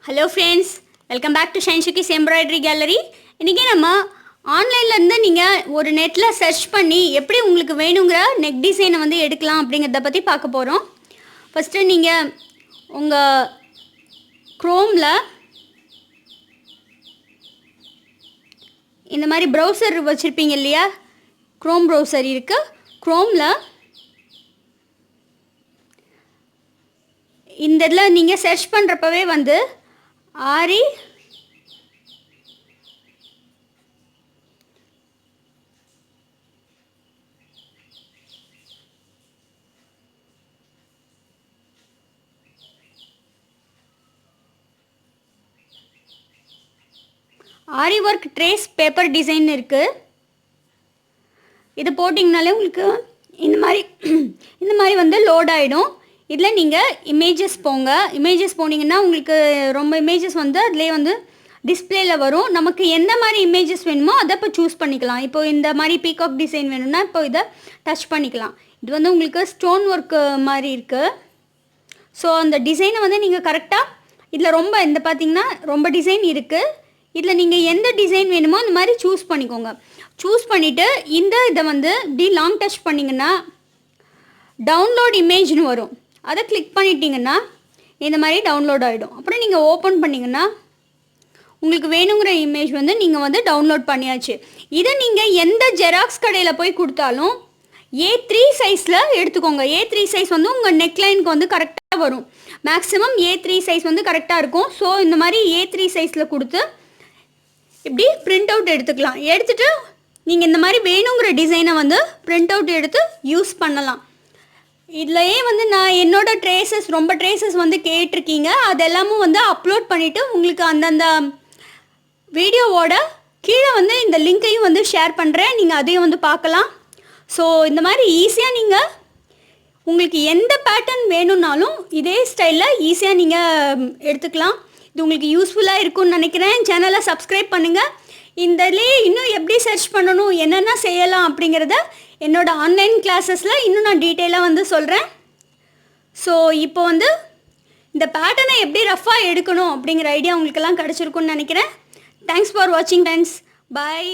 Hello friends, welcome back to ஷைன்ஷுக்கிஸ் embroidery gallery. இன்றைக்கி நம்ம ஆன்லைன்லேருந்து நீங்கள் ஒரு நெட்டில் சர்ச் பண்ணி எப்படி உங்களுக்கு வேணுங்கிற நெக் டிசைனை வந்து எடுக்கலாம் அப்படிங்கிறத பற்றி பார்க்க போகிறோம். ஃபஸ்ட்டு நீங்கள் உங்கள் க்ரோமில் இந்த மாதிரி ப்ரௌசர் வச்சுருப்பீங்க இல்லையா, க்ரோம் ப்ரௌசர் இருக்குது. க்ரோமில் இந்த இதில் நீங்கள் சர்ச் பண்ணுறப்பவே வந்து ஆரி ஆரி ஒர்க் ட்ரேஸ் பேப்பர் டிசைன் இருக்குது. இது போட்டிங்கனாலே உங்களுக்கு இந்த மாதிரி வந்து லோட் ஆகிடும். இதில் நீங்கள் இமேஜஸ் போங்க. இமேஜஸ் போனீங்கன்னா உங்களுக்கு ரொம்ப இமேஜஸ் வந்து அதிலே வந்து டிஸ்பிளேயில் வரும். நமக்கு எந்த மாதிரி இமேஜஸ் வேணுமோ அதை இப்போ சூஸ் பண்ணிக்கலாம். இப்போ இந்த மாதிரி பீகாக் டிசைன் வேணும்னா இப்போ இதை டச் பண்ணிக்கலாம். இது வந்து உங்களுக்கு ஸ்டோன் ஒர்க்கு மாதிரி இருக்குது. ஸோ அந்த டிசைனை வந்து நீங்கள் கரெக்டாக இதில் ரொம்ப இந்த பார்த்திங்கன்னா ரொம்ப டிசைன் இருக்குது. இதில் நீங்கள் எந்த டிசைன் வேணுமோ அந்த மாதிரி சூஸ் பண்ணிக்கோங்க. சூஸ் பண்ணிவிட்டு இதை வந்து இப்படி லாங் டச் பண்ணிங்கன்னா டவுன்லோட் இமேஜ்னு வரும். அதை கிளிக் பண்ணிட்டீங்கன்னா இந்த மாதிரி டவுன்லோட் ஆகிடும். அப்புறம் நீங்கள் ஓப்பன் பண்ணிங்கன்னா உங்களுக்கு வேணுங்கிற இமேஜ் வந்து நீங்கள் வந்து டவுன்லோட் பண்ணியாச்சு. இதை நீங்கள் எந்த ஜெராக்ஸ் கடையில் போய் கொடுத்தாலும் A3 சைஸில் எடுத்துக்கோங்க. A3 சைஸ் வந்து உங்கள் நெக்லைனுக்கு வந்து கரெக்டாக வரும். மேக்ஸிமம் A3 சைஸ் வந்து கரெக்டாக இருக்கும். ஸோ இந்த மாதிரி A3 சைஸில் கொடுத்து இப்படி பிரிண்ட் அவுட் எடுத்துக்கலாம். எடுத்துகிட்டு நீங்கள் இந்த மாதிரி வேணுங்கிற டிசைனை வந்து பிரிண்ட் அவுட் எடுத்து யூஸ் பண்ணலாம். இதுலையே வந்து நான் என்னோடய ரொம்ப ட்ரேசஸ் வந்து கேட்டிருக்கீங்க. அதெல்லாமும் வந்து அப்லோட் பண்ணிவிட்டு உங்களுக்கு அந்தந்த வீடியோவோட கீழே வந்து இந்த லிங்க்கையும் வந்து ஷேர் பண்ணுறேன். நீங்கள் அதையும் வந்து பார்க்கலாம். ஸோ இந்த மாதிரி ஈஸியாக நீங்கள் உங்களுக்கு எந்த பேட்டர்ன் வேணும்னாலும் இதே ஸ்டைலில் ஈஸியாக நீங்கள் எடுத்துக்கலாம். இது உங்களுக்கு யூஸ்ஃபுல்லாக இருக்கும்னு நினைக்கிறேன். சேனலை சப்ஸ்கிரைப் பண்ணுங்கள். இதிலே இன்னும் எப்படி சர்ச் பண்ணணும், என்னென்ன செய்யலாம் அப்படிங்கிறத என்னோடய ஆன்லைன் கிளாஸஸில் இன்னும் நான் டீட்டெயிலாக வந்து சொல்கிறேன். ஸோ இப்போ வந்து இந்த பேட்டர்னை எப்படி ரஃபாக எடுக்கணும் அப்படிங்கிற ஐடியா உங்களுக்கெல்லாம் கிடச்சிருக்குன்னு நினைக்கிறேன். தேங்க்ஸ் ஃபார் வாட்சிங் ஃப்ரெண்ட்ஸ். பாய்.